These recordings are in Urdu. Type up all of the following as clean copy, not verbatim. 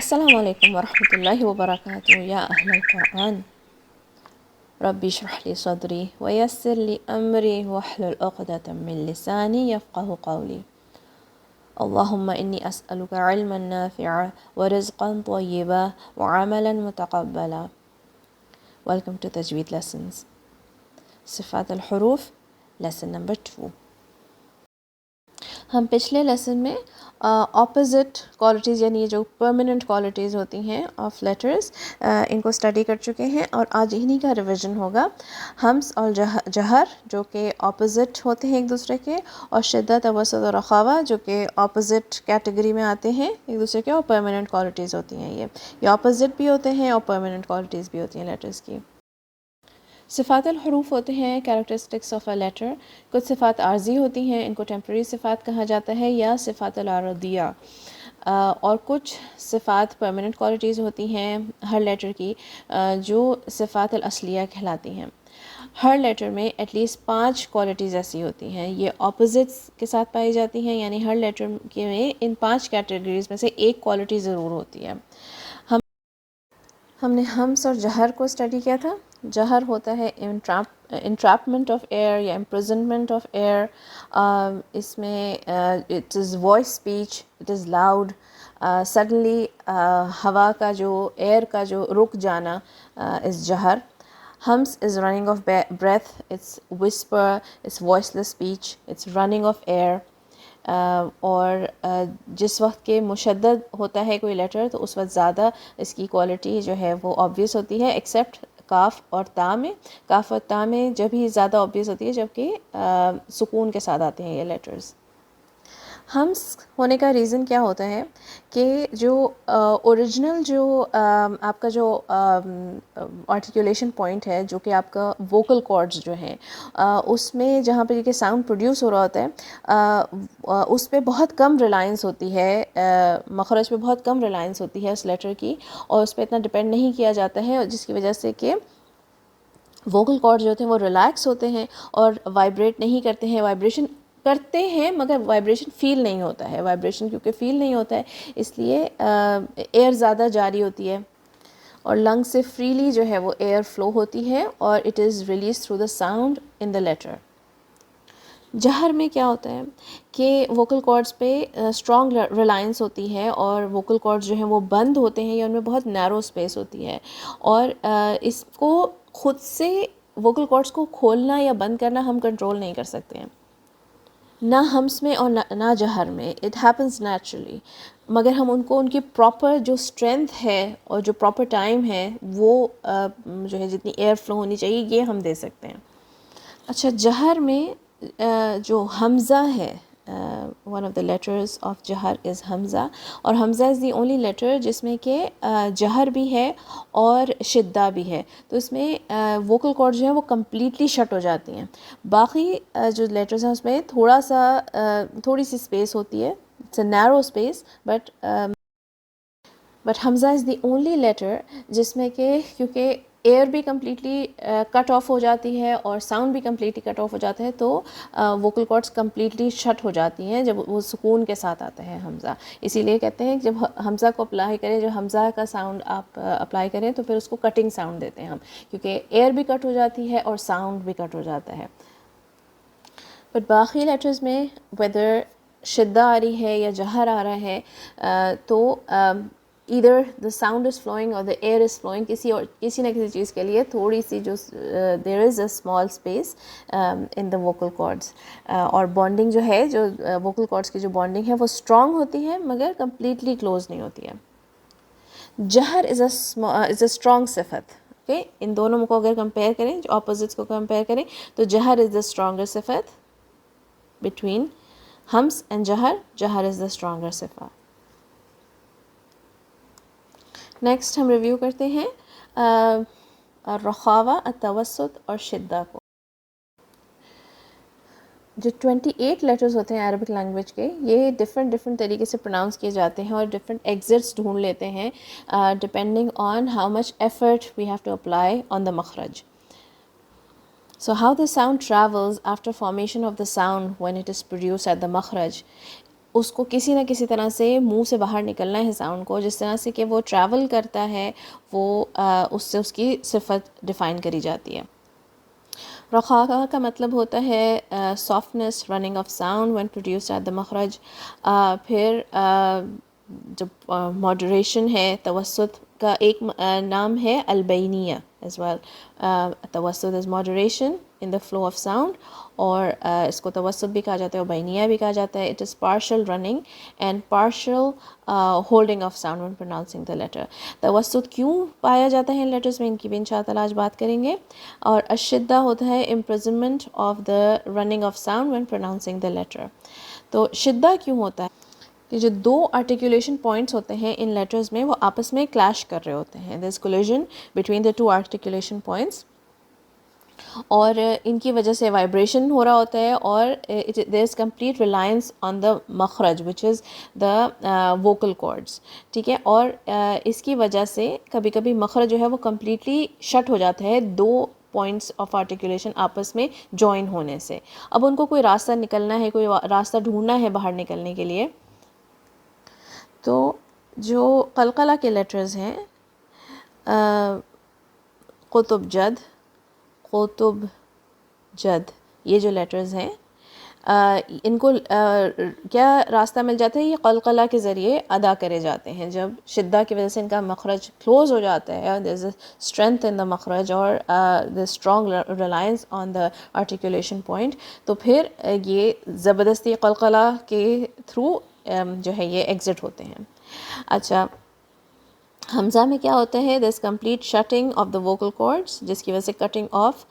السلام علیکم ورحمۃ اللہ وبرکاتہ یا اہل القرآن ربی اشرح لی صدری ویسر لی امری واحلل عقدۃ من لسانی یفقهوا قولی اللہم انی اسألک علما نافعا ورزقا طیبا وعملا متقبلا. Welcome to Tajweed Lessons. صفات الحروف lesson number 2. ہم پچھلے لیسن میں اپوزٹ کوالٹیز یعنی یہ جو پرماننٹ کوالٹیز ہوتی ہیں آف لیٹرز ان کو اسٹڈی کر چکے ہیں، اور آج انہی کا ریویژن ہوگا. ہمس اور جہر جو کہ اپوزٹ ہوتے ہیں ایک دوسرے کے، اور شدت، توسط اور رخاوہ جو کہ اپوزٹ کیٹیگری میں آتے ہیں ایک دوسرے کے، اور پرماننٹ کوالٹیز ہوتی ہیں. یہ اپوزٹ بھی ہوتے ہیں اور پرماننٹ کوالٹیز بھی ہوتی ہیں لیٹرز کی. صفات الحروف ہوتے ہیں کیریکٹرسٹکس آف اے لیٹر. کچھ صفات عارضی ہوتی ہیں، ان کو ٹیمپرری صفات کہا جاتا ہے یا صفات العارضیہ، اور کچھ صفات پرماننٹ کوالٹیز ہوتی ہیں ہر لیٹر کی جو صفات الاصلیہ کہلاتی ہیں. ہر لیٹر میں ایٹ لیسٹ 5 کوالٹیز ایسی ہوتی ہیں، یہ اپوزٹس کے ساتھ پائی جاتی ہیں، یعنی ہر لیٹر میں ان 5 کیٹیگریز میں سے ایک کوالٹی ضرور ہوتی ہے. ہم نے ہمس اور جہر کو اسٹڈی کیا تھا. جہر ہوتا ہے انٹریپمنٹ آف ایئر یا امپرزنمنٹ آف ایئر. اس میں it is voice speech, it is loud. Suddenly ہوا کا جو ایئر کا جو رک جانا از جہر. ہمس is running of breath, it's whisper, it's voiceless speech, it's running of air. اور جس وقت کے مشدد ہوتا ہے کوئی لیٹر تو اس وقت زیادہ اس کی کوالٹی جو ہے وہ آبویس ہوتی ہے، ایکسیپٹ کاف اور تا میں. کاف اور تا میں جب ہی زیادہ آبویس ہوتی ہے جبکہ سکون کے ساتھ آتے ہیں یہ لیٹرز. ہمس ہونے کا ریزن کیا ہوتا ہے کہ جو اوریجنل جو آپ کا جو آرٹیکولیشن پوائنٹ ہے، جو کہ آپ کا ووکل کارڈز جو ہیں، اس میں جہاں پہ یہ ساؤنڈ پروڈیوس ہو رہا ہوتا ہے اس پہ بہت کم ریلائنس ہوتی ہے، مخرج پہ بہت کم ریلائنس ہوتی ہے اس لیٹر کی، اور اس پہ اتنا ڈپینڈ نہیں کیا جاتا ہے، جس کی وجہ سے کہ ووکل کارڈ جو ہوتے ہیں وہ ریلیکس ہوتے ہیں اور وائبریٹ نہیں کرتے ہیں. وائبریشن کرتے ہیں مگر وائبریشن فیل نہیں ہوتا ہے. وائبریشن کیونکہ فیل نہیں ہوتا ہے اس لیے ایئر زیادہ جاری ہوتی ہے، اور لنگ سے فریلی جو ہے وہ ایئر فلو ہوتی ہے، اور it is release through the sound in the letter. جہر میں کیا ہوتا ہے کہ ووکل کارڈز پہ اسٹرانگ ریلائنس ہوتی ہے، اور ووکل کارڈز جو ہیں وہ بند ہوتے ہیں یا ان میں بہت نیرو اسپیس ہوتی ہے، اور اس کو خود سے ووکل کارڈز کو کھولنا یا بند کرنا ہم کنٹرول نہیں کر سکتے ہیں، نہ ہمس میں اور نہ جہر میں. اٹ ہیپنس نیچرلی، مگر ہم ان کو ان کی پراپر جو اسٹرینتھ ہے اور جو پراپر ٹائم ہے وہ جو ہے جتنی ایئر فلو ہونی چاہیے یہ ہم دے سکتے ہیں. اچھا، جہر میں جو حمزہ ہے، one of the letters of جہر از حمزہ، اور حمزہ از دی اونلی لیٹر جس میں کہ جہر بھی ہے اور شدہ بھی ہے. تو اس میں ووکل کارڈ جو ہیں وہ کمپلیٹلی شٹ ہو جاتی ہیں. باقی جو لیٹرز ہیں اس میں تھوڑی سی اسپیس ہوتی ہے، it's a narrow space, but حمزہ از دی اونلی لیٹر جس میں کہ کیونکہ ایئر بھی کمپلیٹلی کٹ آف ہو جاتی ہے اور ساؤنڈ بھی کمپلیٹلی کٹ آف ہو جاتا ہے، تو ووکل کارڈز کمپلیٹلی شٹ ہو جاتی ہیں جب وہ سکون کے ساتھ آتا ہے حمزہ. اسی لیے کہتے ہیں کہ جب حمزہ کو اپلائی کریں، جو حمزہ کا ساؤنڈ آپ اپلائی کریں تو پھر اس کو کٹنگ ساؤنڈ دیتے ہیں ہم، کیونکہ ایئر بھی کٹ ہو جاتی ہے اور ساؤنڈ بھی کٹ ہو جاتا ہے. بٹ باقی لیٹرز میں ویدر شدہ آ رہی ہے یا جہر آ رہا ہے تو either the sound is flowing or the air is flowing، کسی نہ کسی چیز کے لیے تھوڑی سی جو there is a small space in the vocal cords. اور bonding جو ہے، جو vocal cords کی جو bonding ہے وہ strong ہوتی ہے مگر completely close نہیں ہوتی ہے. جہر is a strong صفت. okay؟ ان دونوں کو اگر کمپیئر کریں، جو opposites کو کمپیئر کریں تو جہر is the stronger صفت between ہمس and جہر is the stronger صفت. نیکسٹ ہم ریویو کرتے ہیں رخاوہ، التوسط اور شدہ کو. جو 28 لیٹرز ہوتے ہیں عربک لینگویج کے، یہ ڈفرینٹ طریقے سے پروناؤنس کیے جاتے ہیں اور ڈفرینٹ ایگزٹس ڈھونڈ لیتے ہیں depending on how much effort we have to apply on the مخرج. So how the sound travels after formation of the sound when it is produced at the makhraj. اس کو کسی نہ کسی طرح سے منہ سے باہر نکلنا ہے ساؤنڈ کو، جس طرح سے کہ وہ ٹریول کرتا ہے، وہ اس سے اس کی صفت ڈیفائن کری جاتی ہے۔ رخاوہ کا مطلب ہوتا ہے softness, running of sound when produced at the مخرج۔ پھر جب ماڈریشن ہے، توسط کا ایک نام ہے البینیہ ایز ویل۔ توسط is moderation in the flow of sound, اور اس کو توسط بھی کہا جاتا ہے اور بینیہ بھی کہا جاتا ہے۔ It is partial running and partial holding of sound when pronouncing the letter۔ توسط کیوں پایا جاتا ہے ان لیٹرز میں، ان کی بھی انشاءاللہ تعالیٰ آج بات کریں گے۔ اور الشدہ ہوتا ہے imprisonment of the running of sound when pronouncing the letter۔ تو شدہ کیوں ہوتا ہے کہ جو دو آرٹیکولیشن پوائنٹس ہوتے ہیں ان لیٹرز میں وہ آپس میں کلیش کر رہے ہوتے ہیں، there is collision between the two articulation points، اور ان کی وجہ سے وائبریشن ہو رہا ہوتا ہے، اور there is complete reliance on the مخرج which is the vocal cords، ٹھیک ہے۔ اور اس کی وجہ سے کبھی کبھی مخرج جو ہے وہ کمپلیٹلی شٹ ہو جاتا ہے دو پوائنٹس آف آرٹیکولیشن آپس میں جوائن ہونے سے۔ اب ان کو کوئی راستہ نکلنا ہے، کوئی راستہ ڈھونڈنا ہے باہر نکلنے کے لیے۔ تو جو قلقلہ کے لیٹرز ہیں، قطب جد، قطب جد، یہ جو لیٹرز ہیں ان کو کیا راستہ مل جاتا ہے؟ یہ قلقلہ کے ذریعے ادا کرے جاتے ہیں۔ جب شدہ کی وجہ سے ان کا مخرج کلوز ہو جاتا ہے، there is a strength in the مخرج اور the strong reliance on the articulation point، تو پھر یہ زبردستی قلقلہ کے تھرو جو ہے یہ ایگزٹ ہوتے ہیں۔ اچھا، حمزہ میں کیا ہوتا ہے؟ This complete shutting of the vocal cords, جس کی وجہ سے cutting of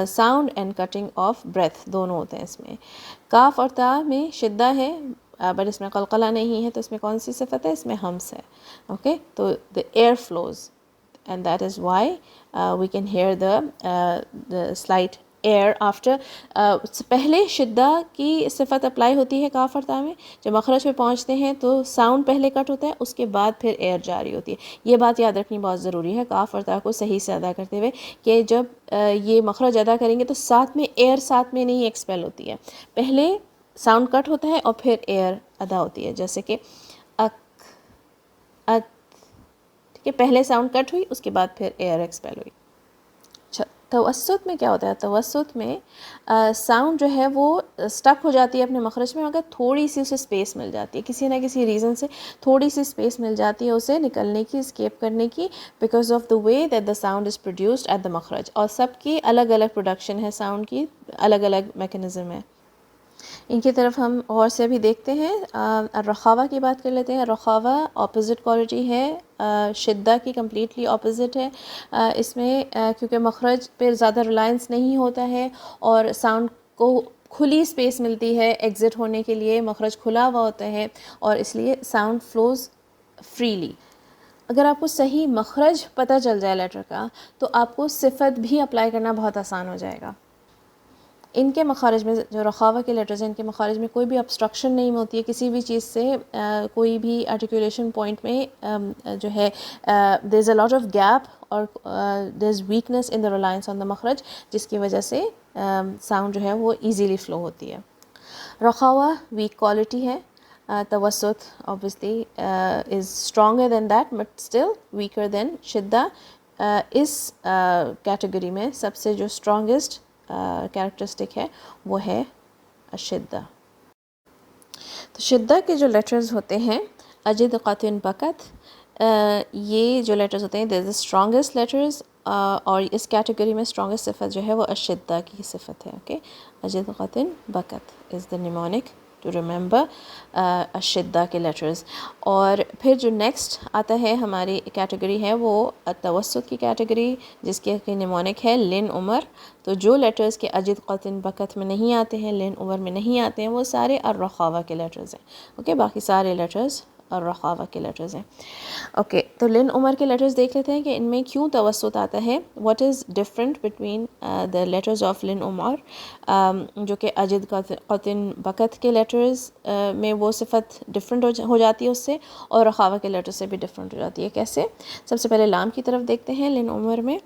sound and cutting of breath دونوں ہوتے ہیں اس میں۔ کاف اور تا میں شدہ ہے بٹ اس میں قلقلہ نہیں ہے، تو اس میں کون سی صفت ہے؟ اس میں ہمس ہے، اوکے۔ تو the air flows and that is why we can hear the slight air after۔ پہلے شدہ کی صفت اپلائی ہوتی ہے کاف اور تا میں، جب مخرج پہ پہنچتے ہیں تو ساؤنڈ پہلے کٹ ہوتا ہے، اس کے بعد پھر ایئر جاری ہوتی ہے۔ یہ بات یاد رکھنی بہت ضروری ہے کاف اور تا کو صحیح سے ادا کرتے ہوئے، کہ جب یہ مخرج ادا کریں گے تو ساتھ میں ایئر ساتھ میں نہیں ایکسپیل ہوتی ہے، پہلے ساؤنڈ کٹ ہوتا ہے اور پھر ایئر ادا ہوتی ہے، جیسے کہ اک ات، ٹھیک ہے، پہلے ساؤنڈ کٹ ہوئی، اس کے بعد پھر ایئر ایکسپیل ہوئی۔ اچھا، توسط میں کیا ہوتا ہے؟ توسط میں ساؤنڈ جو ہے وہ سٹک ہو جاتی ہے اپنے مخرج میں، مگر تھوڑی سی اسے سپیس مل جاتی ہے، کسی نہ کسی ریزن سے تھوڑی سی سپیس مل جاتی ہے اسے نکلنے کی، اسکیپ کرنے کی، because of the way that the sound is produced at the مخرج۔ اور سب کی الگ الگ پروڈکشن ہے، ساؤنڈ کی الگ الگ میکنزم ہے۔ ان کی طرف ہم اور سے بھی دیکھتے ہیں۔ رخاوہ کی بات کر لیتے ہیں۔ رخاوہ اپوزٹ کوالٹی ہے شدہ کی، کمپلیٹلی اپوزٹ ہے۔ اس میں کیونکہ مخرج پہ زیادہ ریلائنس نہیں ہوتا ہے اور ساؤنڈ کو کھلی اسپیس ملتی ہے ایگزٹ ہونے کے لیے، مخرج کھلا ہوا ہوتا ہے اور اس لیے ساؤنڈ فلوز فریلی۔ اگر آپ کو صحیح مخرج پتہ چل جائے لیٹر کا تو آپ کو صفت بھی اپلائی کرنا بہت آسان ہو جائے گا۔ ان کے مخارج میں، جو رخاوہ کے لیٹرز ہیں، ان کے مخارج میں کوئی بھی obstruction نہیں ہوتی ہے کسی بھی چیز سے، کوئی بھی articulation point میں جو ہے there is a lot of gap اور there is weakness in the reliance on the مخرج، جس کی وجہ سے ساؤنڈ جو ہے وہ ایزیلی فلو ہوتی ہے۔ رخاوہ ویک کوالٹی ہے، توسط obviously is stronger than that but still weaker than شدہ۔ اس کیٹیگری میں سب سے جو اسٹرانگسٹ کیریکٹرسٹک ہے وہ ہے الشدہ۔ تو شدہ کے جو لیٹرز ہوتے ہیں اجد قطن بکت، یہ جو لیٹرز ہوتے ہیں دیر از اسٹرانگسٹ لیٹرز، اور اس کیٹیگری میں اسٹرانگسٹ صفت جو ہے وہ الشدہ کی صفت ہے، اوکے۔ اجد قطن بکت is the mnemonic to remember الشدہ کے لیٹرز۔ اور پھر جو نیکسٹ آتا ہے ہماری کیٹیگری ہے وہ توسط کی کیٹیگری، جس کے نیمونک ہے لن عمر۔ تو جو لیٹرز کے اجد قطن بکت میں نہیں آتے ہیں، لن عمر میں نہیں آتے ہیں، وہ سارے الرخاوہ کے لیٹرز ہیں، اوکے۔ باقی سارے لیٹرز الرخاوہ کے لیٹرز ہیں، اوکے۔ تو لن عمر کے لیٹرز دیکھ لیتے ہیں کہ ان میں کیوں توسط آتا ہے، what is different between the letters of لن عمر، جو کہ اجد قطن بکت کے لیٹرز میں وہ صفت ڈفرینٹ ہو جاتی ہے اس سے، اور رخاوہ کے لیٹر سے بھی ڈفرینٹ ہو جاتی ہے۔ کیسے؟ سب سے پہلے لام کی طرف دیکھتے ہیں۔ لن عمر میں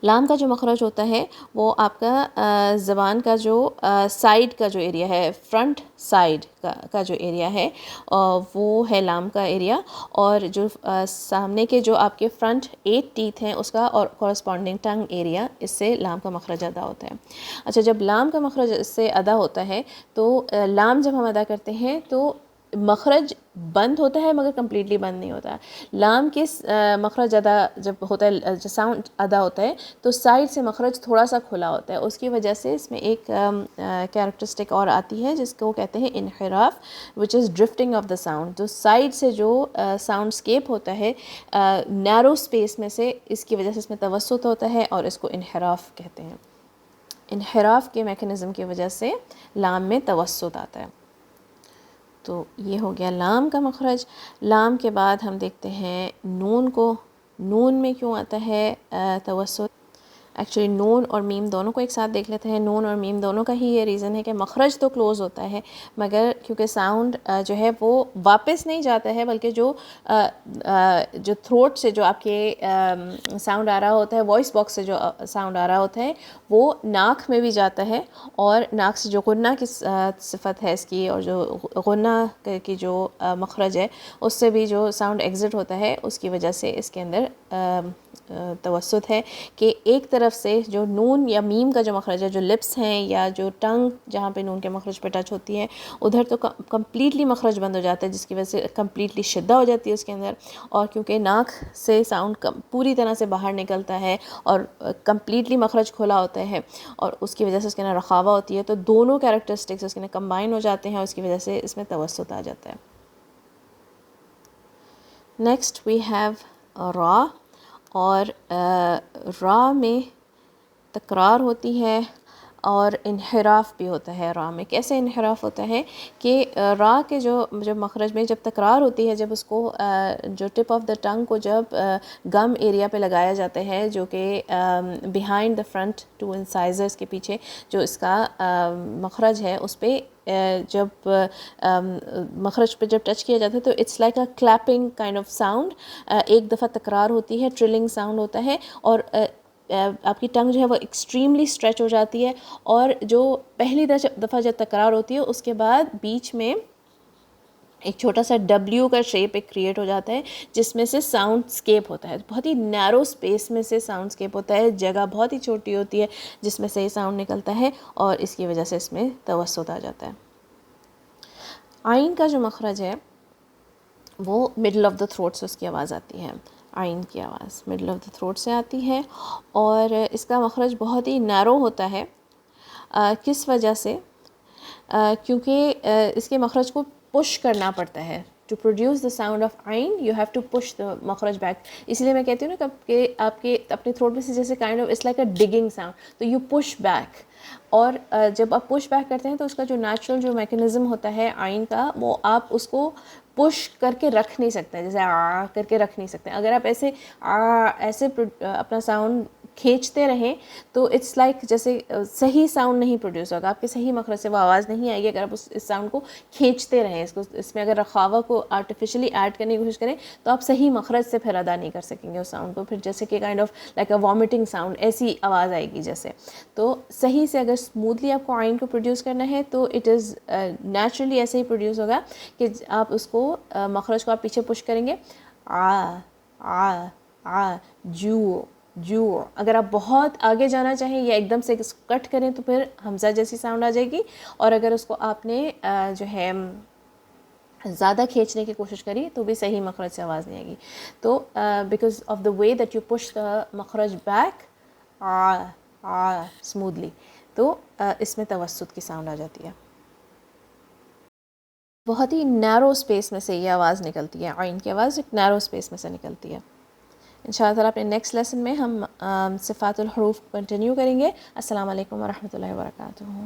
لام کا جو مخرج ہوتا ہے وہ آپ کا زبان کا جو سائیڈ کا جو ایریا ہے، فرنٹ سائیڈ کا جو ایریا ہے وہ ہے لام کا ایریا، اور جو سامنے کے جو آپ کے فرنٹ 8 ٹیتھ ہیں اس کا اور کورسپونڈنگ ٹنگ ایریا، اس سے لام کا مخرج ادا ہوتا ہے۔ اچھا، جب لام کا مخرج اس سے ادا ہوتا ہے تو لام جب ہم ادا کرتے ہیں تو مخرج بند ہوتا ہے مگر کمپلیٹلی بند نہیں ہوتا۔ لام کے مخرج ادا جب ہوتا ہے، جو ساؤنڈ ادا ہوتا ہے تو سائڈ سے مخرج تھوڑا سا کھلا ہوتا ہے، اس کی وجہ سے اس میں ایک کیریکٹرسٹک اور آتی ہے جس کو کہتے ہیں انحراف، وچ از ڈرفٹنگ آف دا ساؤنڈ۔ تو سائڈ سے جو ساؤنڈ اسکیپ ہوتا ہے نیرو اسپیس میں سے، اس کی وجہ سے اس میں توسط ہوتا ہے اور اس کو انحراف کہتے ہیں۔ انحراف کے میکنزم کی وجہ سے لام میں توسط آتا ہے۔ تو یہ ہو گیا لام کا مخرج۔ لام کے بعد ہم دیکھتے ہیں نون کو۔ نون میں کیوں آتا ہے توسط؟ ایکچولی نون اور میم دونوں کو ایک ساتھ دیکھ لیتے ہیں۔ نون اور میم دونوں کا ہی یہ ریزن ہے کہ مخرج تو کلوز ہوتا ہے مگر کیونکہ ساؤنڈ جو ہے وہ واپس نہیں جاتا ہے، بلکہ جو تھروٹ سے جو آپ کے ساؤنڈ آ رہا ہوتا ہے، وائس باکس سے جو ساؤنڈ آ رہا ہوتا ہے وہ ناک میں بھی جاتا ہے، اور ناک سے جو غنہ کی صفت ہے اس کی، اور جو غنہ کی جو مخرج ہے اس سے بھی جو ساؤنڈ ایگزٹ ہوتا ہے، اس کی وجہ سے اس کے اندر توسط ہے کہ ایک طرف سے جو نون یا میم کا جو مخرج ہے، جو لپس ہیں یا جو ٹنگ جہاں پہ نون کے مخرج پہ ٹچ ہوتی ہے، ادھر تو کمپلیٹلی مخرج بند ہو جاتا ہے، جس کی وجہ سے کمپلیٹلی شدہ ہو جاتی ہے اس کے اندر، اور کیونکہ ناک سے ساؤنڈ پوری طرح سے باہر نکلتا ہے اور کمپلیٹلی مخرج کھلا ہوتا ہے، اور اس کی وجہ سے اس کے اندر رخاوہ ہوتی ہے، تو دونوں کیریکٹرسٹکس اس کے اندر کمبائن ہو جاتے ہیں اور اس کی وجہ سے اس میں توسط آ جاتا ہے۔ نیکسٹ وی ہیو را، اور را میں تکرار ہوتی ہے اور انحراف بھی ہوتا ہے۔ را میں کیسے انحراف ہوتا ہے کہ را کے جو مخرج میں جب تکرار ہوتی ہے، جب اس کو جو ٹپ آف دا ٹنگ کو جب گم ایریا پہ لگایا جاتا ہے، جو کہ بیہائنڈ دا فرنٹ 2 انسائزرز کے پیچھے جو اس کا مخرج ہے، اس پہ جب مخرج پہ جب ٹچ کیا جاتا ہے تو it's like a clapping kind of sound, ایک دفعہ تکرار ہوتی ہے، ٹرلنگ ساؤنڈ ہوتا ہے، اور آپ کی ٹنگ جو ہے وہ ایکسٹریملی اسٹریچ ہو جاتی ہے، اور جو پہلی دفعہ جب تکرار ہوتی ہے اس کے بعد بیچ میں ایک چھوٹا سا ڈبلیو کا شیپ ایک کریٹ ہو جاتا ہے، جس میں سے ساؤنڈ اسکیپ ہوتا ہے، بہت ہی نیرو اسپیس میں سے ساؤنڈ اسکیپ ہوتا ہے، جگہ بہت ہی چھوٹی ہوتی ہے جس میں سے یہ ساؤنڈ نکلتا ہے، اور اس کی وجہ سے اس میں توسط آ جاتا ہے۔ آئین کا جو مخرج ہے وہ مڈل آف دا تھروٹ سے اس کی آواز آتی ہے۔ آئین کی آواز مڈل آف دا تھروٹ سے آتی ہے، اور اس کا مخرج بہت ہی نیرو ہوتا ہے۔ کس وجہ سے؟ کیونکہ اس کے مخرج کو پش کرنا پڑتا ہے۔ To produce the sound of عین you have to push the مخرج بیک۔ اس لیے میں کہتی ہوں نا کہ آپ کے اپنے تھروٹ میں سے جیسے kind of its like a digging sound, تو یو پش بیک، اور جب آپ پش بیک کرتے ہیں تو اس کا جو نیچرل جو میکنزم ہوتا ہے عین کا، وہ آپ اس کو پش کر کے رکھ نہیں سکتے، جیسے آ کر کے رکھ نہیں سکتے۔ اگر آپ ایسے ایسے اپنا ساؤنڈ کھینچتے رہیں تو اٹس لائک جیسے صحیح ساؤنڈ نہیں پروڈیوس ہوگا، آپ کے صحیح مخرج سے وہ آواز نہیں آئے گی اگر آپ اس ساؤنڈ کو کھینچتے رہیں، اس میں اگر رخاوہ کو آرٹیفیشلی ایڈ کرنے کی کوشش کریں تو آپ صحیح مخرج سے پھر ادا نہیں کر سکیں گے اس ساؤنڈ کو، پھر جیسے کہ kind of like a vomiting sound ایسی آواز آئے گی جیسے۔ تو صحیح سے اگر اسموتھلی آپ کو عین کو پروڈیوس کرنا ہے تو اٹ از نیچرلی ایسے ہی پروڈیوس ہوگا کہ آپ اس کو مخرج کو آپ پیچھے پش کریں گے، جو۔ اگر آپ بہت آگے جانا چاہیں یا ایک دم سے کٹ کریں تو پھر حمزہ جیسی ساؤنڈ آ جائے گی، اور اگر اس کو آپ نے جو ہے زیادہ کھینچنے کی کوشش کری تو بھی صحیح مخرج سے آواز نہیں آئے گی۔ تو because of the way that you push the مخرج بیک اسموتھلی، تو اس میں توسط کی ساؤنڈ آ جاتی ہے۔ بہت ہی نیرو اسپیس میں سے یہ آواز نکلتی ہے، عین کی آواز ایک نیرو اسپیس میں سے نکلتی ہے۔ انشاءاللہ تعالیٰ اپنے نیکسٹ لیسن میں ہم صفات الحروف کنٹینیو کریں گے۔ السلام علیکم ورحمۃ اللہ وبرکاتہ۔